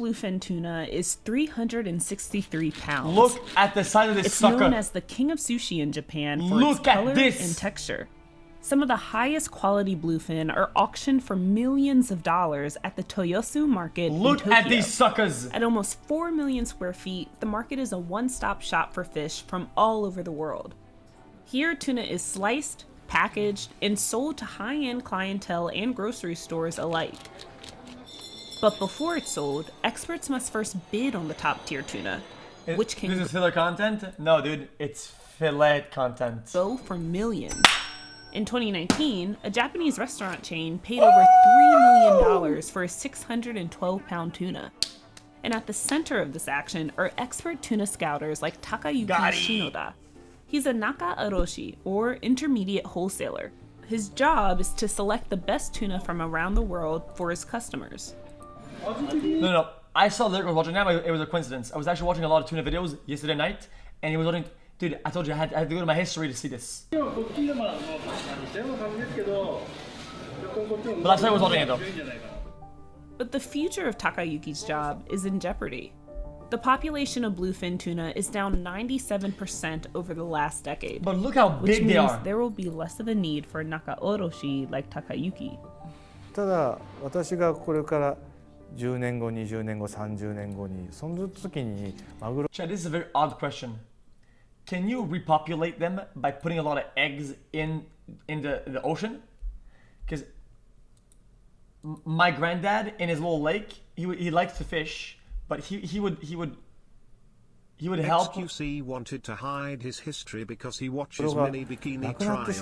bluefin tuna is 363 pounds. Look at the size of this sucker. It's known as the king of sushi in Japan for its color and texture. Some of the highest quality bluefin are auctioned for millions of dollars at the Toyosu market in Tokyo. Look at these suckers. At almost 4 million square feet, the market is a one-stop shop for fish from all over the world. Here, tuna is sliced, packaged, and sold to high-end clientele and grocery stores alike. But before it's sold, experts must first bid on the top-tier tuna, which can This is filler content? No, dude, it's fillet content. Go for millions. In 2019, a Japanese restaurant chain paid over $3 million for a 612-pound tuna. And at the center of this action are expert tuna scouters like Takayuki Shinoda. He's a Naka Aroshi, or intermediate wholesaler. His job is to select the best tuna from around the world for his customers. No. I saw Lyric was watching that, but it was a coincidence. I was actually watching a lot of tuna videos yesterday night, and he was watching. Dude, I told you I had to go to my history to see this. But that's why I was watching it though. But the future of Takayuki's job is in jeopardy. The population of bluefin tuna is down 97% over the last decade. But look how big they are. There will be less of a need for Naka Oroshi like Takayuki. ただ私がこれから10年後、20年後、30年後にその時にマグロ Chad, this is a very odd question. Can you repopulate them by putting a lot of eggs in the ocean? Because my granddad in his little lake, he likes to fish, but he would help. xQc wanted to hide his history because he watches many bikini trials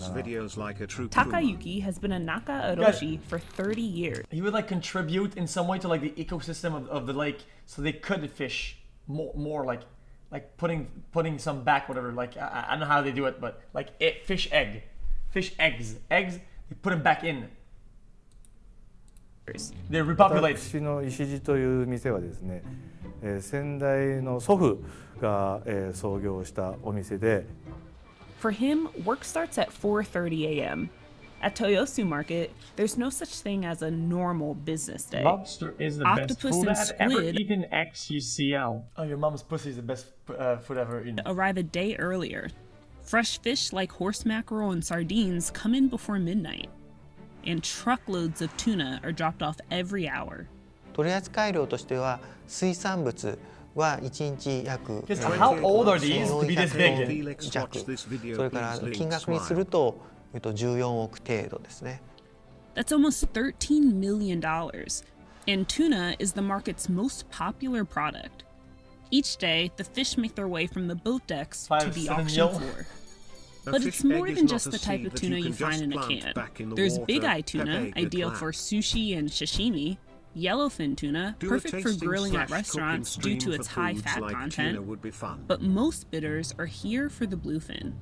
videos like a true Takayuki has been a Naka Oroshi for 30 years. He would like contribute in some way to like the ecosystem of the lake, so they could fish more like putting some back, whatever. Like I don't know how they do it, but like fish eggs, they put them back in. They repopulate. 私の石地という店はですね、先代の祖父が、創業したお店で。For him, work starts at 4:30 a.m. At Toyosu Market, there's no such thing as a normal business day. Lobster is the best food I've ever eaten. xQcl. Oh, your mom's pussy is the best food I've ever eaten. Arrive a day earlier. Fresh fish like horse mackerel and sardines come in before midnight. And truckloads of tuna are dropped off every hour. 取扱量としては水産物は1日約 How old are these to be this big? 弱。それから金額にすると14億程度ですね。That's almost $13 million. And tuna is the market's most popular product. Each day, the fish make their way from the boat decks to the auction floor. But it's more than just the type of tuna you find in a can. There's big-eye tuna, ideal for sushi and sashimi. Yellowfin tuna, perfect for grilling at restaurants due to its high fat content. But most bidders are here for the bluefin.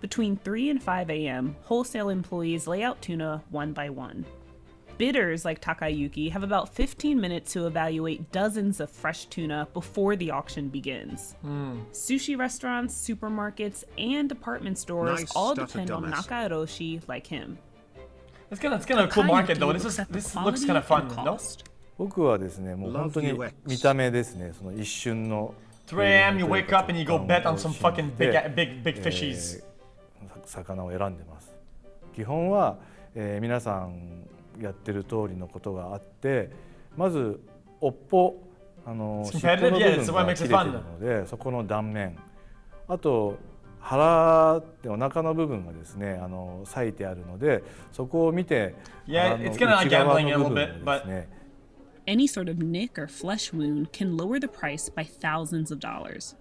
Between 3 and 5 a.m., wholesale employees lay out tuna one by one. Bidders like Takayuki have about 15 minutes to evaluate dozens of fresh tuna before the auction begins. Sushi restaurants, supermarkets, and department stores all depend on Naka Oroshi like him. It's kind of a cool market though. This looks kind of fun, no? 僕はですね、もう本当に見た目ですね、その一瞬の。3 a.m. you wake up and you go bet on some fucking big fishies. 魚を選んでます。基本は、皆さんやってる通りのことがあって、まず尾っぽ尻尾の部分が切れてるので、そこの断面、あと腹ってお腹の部分がですね、裂いてあるので、そこを見て、it's kind of like gambling a little bit, but any sort of nick or flesh wound can lower the price by thousands of dollars.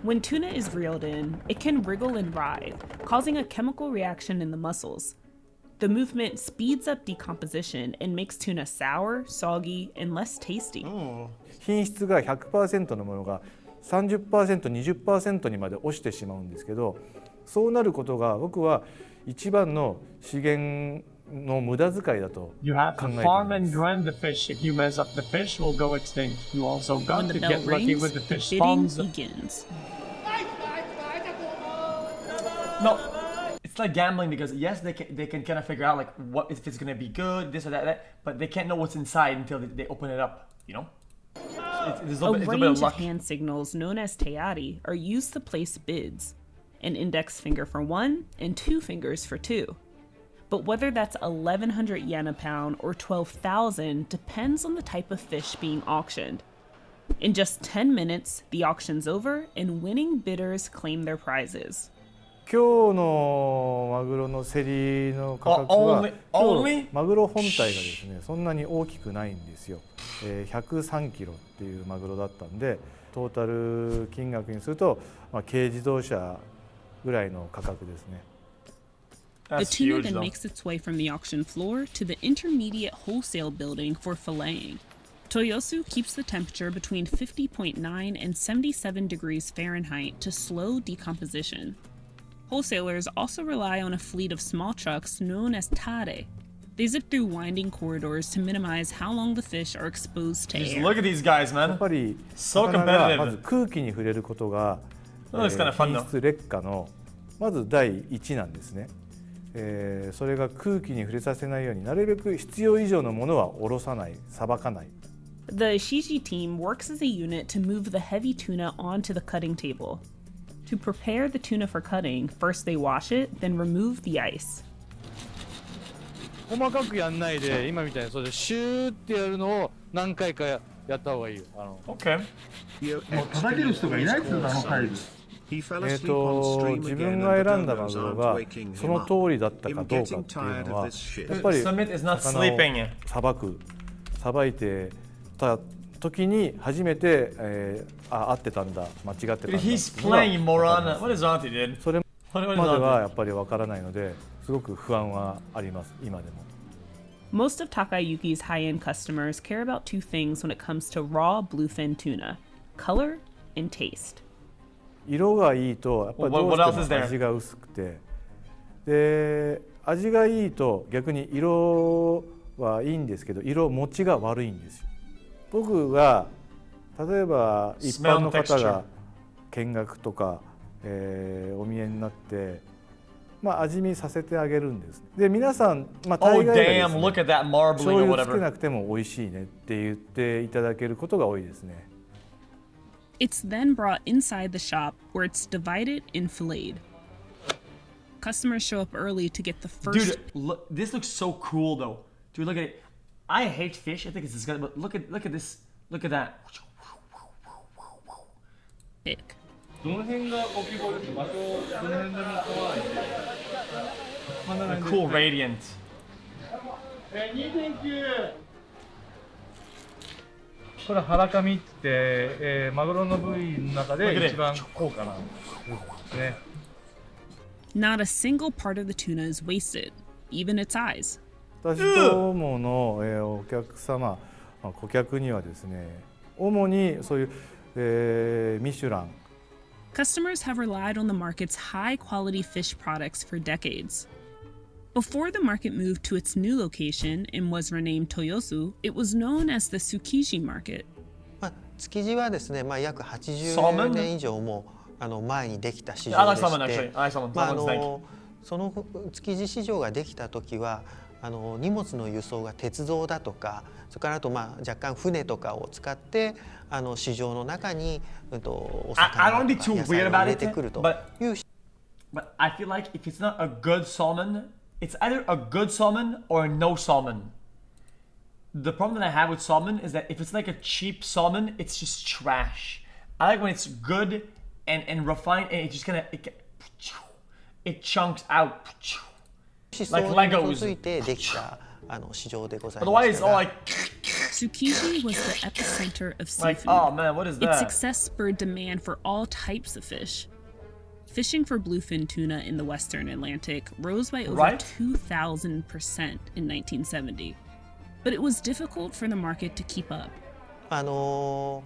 When tuna is reeled in, it can wriggle and writhe, causing a chemical reaction in the muscles. The movement speeds up decomposition and makes tuna sour, soggy, and less tasty. 品質が 100% のものが 30%、20% にまで落ちてしまうんですけど、そうなることが僕は一番の資源の無駄遣いだと考えています。You have to farm and grind the fish. If you mess up the fish, will go extinct. You also got to get lucky with the fish spawns. Begins. No, like gambling because yes, they can kind of figure out like what if it's gonna be good, this or that, but they can't know what's inside until they open it up. You know. A range of hand signals known as teari are used to place bids. An index finger for 1 and 2 fingers for 2. But whether that's 1,100 yen a pound or 12,000 depends on the type of fish being auctioned. In just 10 minutes, the auction's over and winning bidders claim their prizes. 今日のマグロの競りの価格は、マグロ本体がですね、そんなに大きくないんですよ。103キロっていうマグロだったんで、トータル金額にすると、軽自動車ぐらいの価格ですね。The tuna then makes its way from the auction floor to the intermediate wholesale building for filleting. Toyosu keeps the temperature between 50.9 and 77 degrees Fahrenheit to slow decomposition. Wholesalers also rely on a fleet of small trucks known as tare. They zip through winding corridors to minimize how long the fish are exposed to air. Just look at these guys, man. やっぱり So 魚が competitive. まず空気に触れることが、It's kind of fun, 品質劣化のまず第一なんですね。それが空気に触れさせないようになるべく必要以上のものは下ろさない、さばかない。The Ishiji team works as a unit to move the heavy tuna onto the cutting table. To prepare the tuna for cutting, first they wash it, then remove the ice. 細かくやんないで、今みたいにそれでシューってやるのを何回かやった方がいいよ。Okay. もう叩ける人がいないっつうの、あのサイズ。自分が選んだマグロがその通りだったかどうかっていうのはやっぱり魚をさばいてた時に初めて、合ってたんだ間違ってたんだそれまではやっぱりわからないのですごく不安はあります今でも。Most of Takayuki's high-end customers care about two things when it comes to raw bluefin tuna: color and taste. 色がいいとやっぱりどうしても味が薄くて、で味がいいと逆に色はいいんですけど色持ちが悪いんですよ。僕が例えば一般の方が見学とか、お見えになって、味見させてあげるんです。で皆さん、大概がですね、醤油つけなくても美味しいねって言っていただけることが多いですね。It's then brought inside the shop where it's divided and filleted. Customers show up early to get the first. Dude, look, this looks so cool though. Dude, look at it. I hate fish. I think it's disgusting, but look at this. Look at that. Big. Cool radiant. これは腹紙って、マグロの部位の中で一番高価な部位ですね。Not a single part of the tuna is wasted, even its eyes. 私どもの、お客様、顧客にはですね、主にそういう、ミシュラン。Customers have relied on the market's high-quality fish products for decades. Before the market moved to its new location and was renamed Toyosu, it was known as the Tsukiji market. 築地はですね、約80年以上も前にできた市場でして、その築地市場ができた時は荷物の輸送が鉄道だとか、それからあと若干船とかを使って市場の中にお魚とか野菜を入れてくるという。But I feel like if it's not a good salmon, it's either a good salmon or no salmon. The problem that I have with salmon is that if it's like a cheap salmon, it's just trash. I like when it's good and refined and it just kind of it chunks out like Legos. Otherwise, it's all like. Tsukiji was the epicenter of seafood. Like, oh man, what is that? Its success spurred demand for all types of fish. Fishing for bluefin tuna in the Western Atlantic rose by over 2,000% in 1970. But it was difficult for the market to keep up. その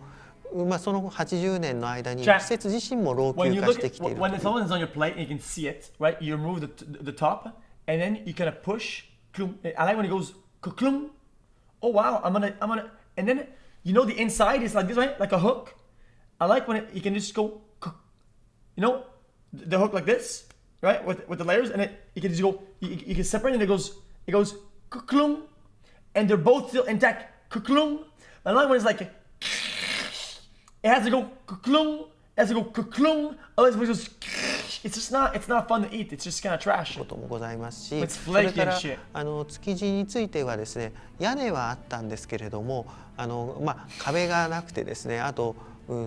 80年の間に施設自身も老朽化してきている。When someone is on your plate and you can see it, right? You remove the top and then you kind of push. I like when it goes klum. Oh wow, I'm gonna, and then you know the inside is like this, right? Like a hook. I like when you can just go, you know, the hook like this, right? With the layers, and you can just go, you can separate, and it goes kuklung, and they're both still intact. Kuklung. Another one is like, it has to go kuklung, it has to go kuklung, otherwise it goes. It's not fun to eat. It's just kind of trash. こともございますし、 It's それ flaky か and ら shit. 築地についてはですね、屋根はあったんですけれども、壁がなくてですね、あと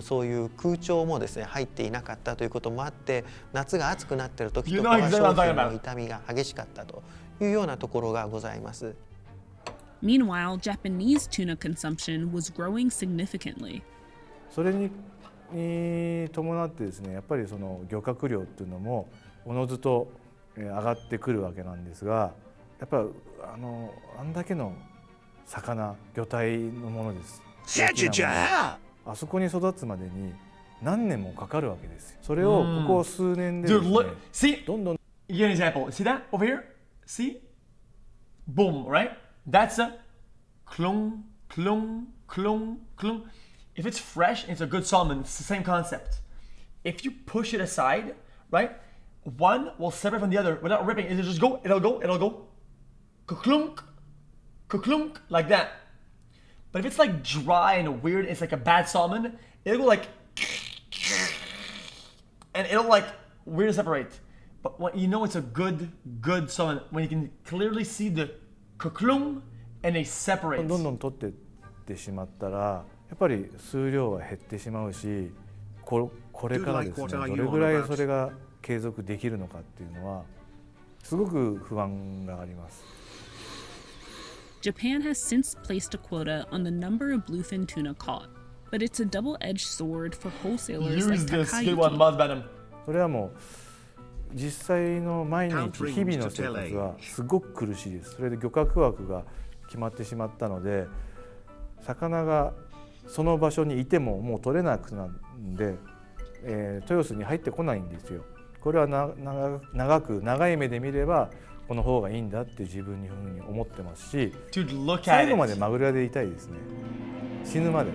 そういう空調もですね入っていなかったということもあって、夏が暑くなっている時とかは商品の傷みが激しかったというようなところがございます。Meanwhile, Japanese tuna consumption was growing significantly. それに伴ってですね、やっぱりその漁獲量っていうのもおのずと上がってくるわけなんですが、やっぱあんだけの魚、魚体のものです。あそこに育つまでに何年もかかるわけですよ。それをここ数年でですね、どんどん。You get an example. See that over here? See? Boom, right? That's a klung, klung, klung, klung. If it's fresh and it's a good salmon, it's the same concept. If you push it aside, right, one will separate from the other without ripping. It'll just go, it'll go, kuklunk, kuklunk, like that. But if it's like dry and weird, it's like a bad salmon, it'll go like, and it'll like weird to separate. But when you know it's a good salmon, when you can clearly see the kuklung and they separate. どんどん取ってってしまったら、やっぱり数量は減ってしまうし、これからですね、どれぐらいそれが継続できるのかっていうのはすごく不安があります。Japan has since placed a quota on the number of bluefin tuna caught, but it's a double-edged sword for wholesalers like Takayuki. それはもう実際の毎日日々の生活はすごく苦しいです。それで漁獲枠が決まってしまったので、魚がその場所にいてももう取れなくなるんで、豊洲に入ってこないんですよ。これは長い目で見ればこの方がいいんだって自分にふうに思ってますし、最後までマグロ屋でいたいですね。死ぬまで。